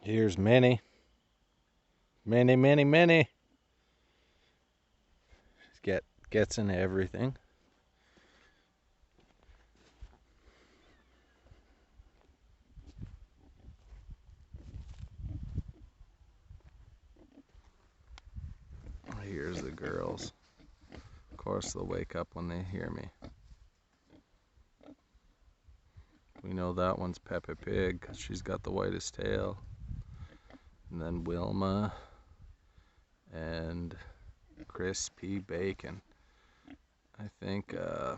Here's Minnie. Minnie, Minnie, Minnie. Gets into everything. Here's the girls. Of course, they'll wake up when they hear me. We know that one's Peppa Pig because she's got the whitest tail. And then Wilma and Crispy Bacon. I think, I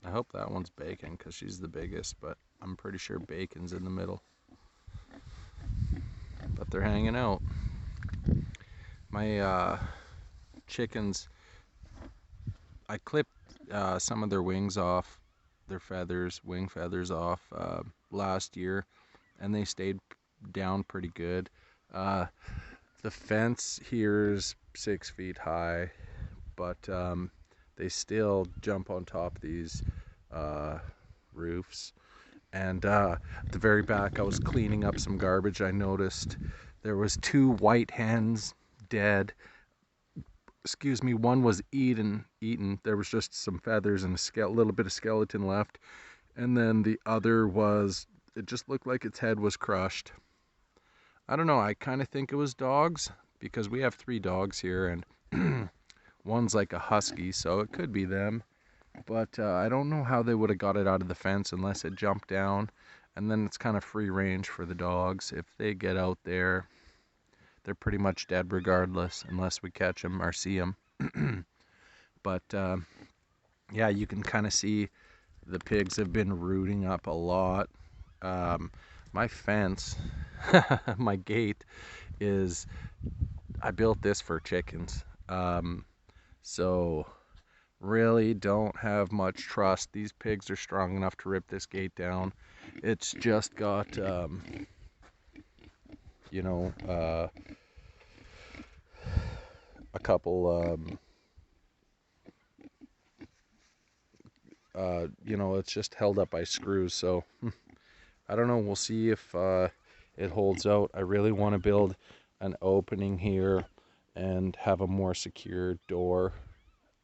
hope that one's Bacon because she's the biggest, but I'm pretty sure Bacon's in the middle. But they're hanging out. My chickens, I clipped some of their wings off, their feathers, wing feathers off last year, and they stayed down pretty good. The fence here is 6 feet high, but they still jump on top of these roofs. And at the very back, I was cleaning up some garbage. I noticed there was 2 white hens dead. Excuse me, one was eaten. There was just some feathers and a little bit of skeleton left. And then the other was, it just looked like its head was crushed. I don't know, I kind of think it was dogs because we have 3 dogs here and one's like a husky, so it could be them. But I don't know how they would have got it out of the fence unless it jumped down. And then it's kind of free range for the dogs. If they get out there, they're pretty much dead regardless unless we catch them or see them. But yeah, you can kind of see the pigs have been rooting up a lot. My fence, my gate is, I built this for chickens. So really don't have much trust. These pigs are strong enough to rip this gate down. It's just got, you know, a couple, you know, it's just held up by screws. So I don't know. We'll see if it holds out. I really want to build an opening here and have a more secure door.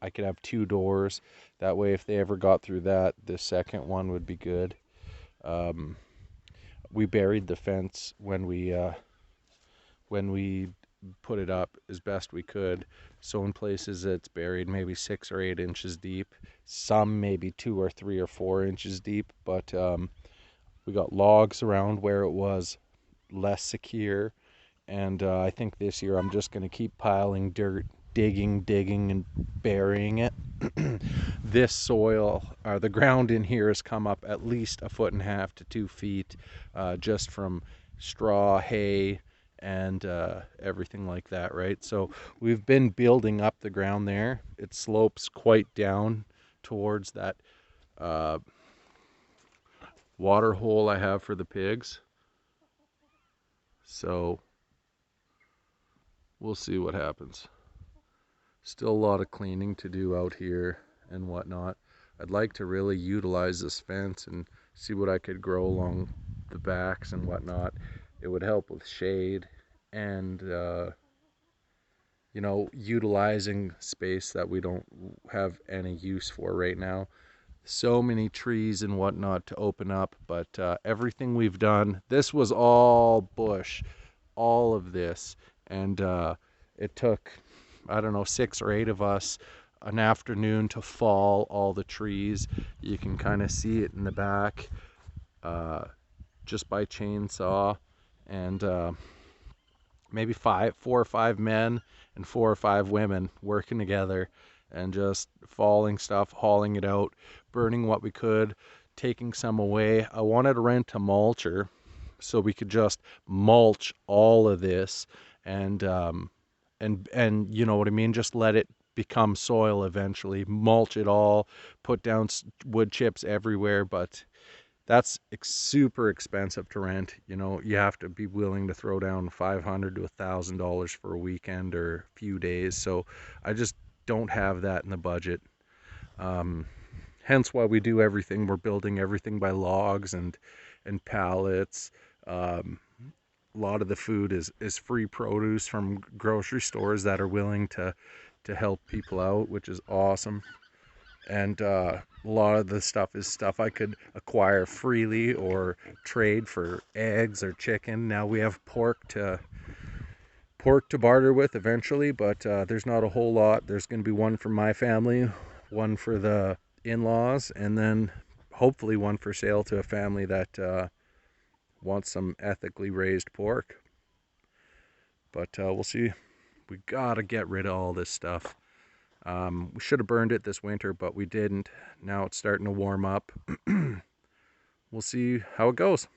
I could have 2 doors. That way, if they ever got through that, the second one would be good. We buried the fence when we put it up as best we could. So in places it's buried maybe 6 or 8 inches deep. Some maybe 2 or 3 or 4 inches deep. But we got logs around where it was less secure. And I think this year I'm just going to keep piling dirt, digging and burying it. This soil, the ground in here has come up at least 1.5 to 2 feet just from straw, hay, and everything like that, right? So we've been building up the ground there. It slopes quite down towards that water hole I have for the pigs. So we'll see what happens. Still a lot of cleaning to do out here and whatnot. I'd like to really utilize this fence and see what I could grow along the backs and whatnot. It would help with shade and you know, utilizing space that we don't have any use for right now. So many trees and whatnot to open up, but everything we've done, this was all bush, all of this, and it took, I don't know, 6 or 8 of us an afternoon to fall all the trees. You can kind of see it in the back just by chainsaw, and maybe 4 or 5 men and 4 or 5 women working together and just falling stuff, hauling it out, burning what we could, taking some away. I wanted to rent a mulcher so we could just mulch all of this and you know what I mean, just let it become soil eventually, mulch it all, put down wood chips everywhere. But that's super expensive to rent. You know, you have to be willing to throw down $500 to $1,000 for a weekend or a few days. So I just don't have that in the budget. hence why we do everything. We're building everything by logs and pallets. A lot of the food is free produce from grocery stores that are willing to help people out, which is awesome. And a lot of the stuff is stuff I could acquire freely or trade for eggs or chicken. Now we have pork to barter with eventually, but there's not a whole lot. There's going to be one for my family, one for the in-laws, and then hopefully one for sale to a family that wants some ethically raised pork. But we'll see. We gotta get rid of all this stuff. We should have burned it this winter, but we didn't. Now it's starting to warm up. We'll see how it goes.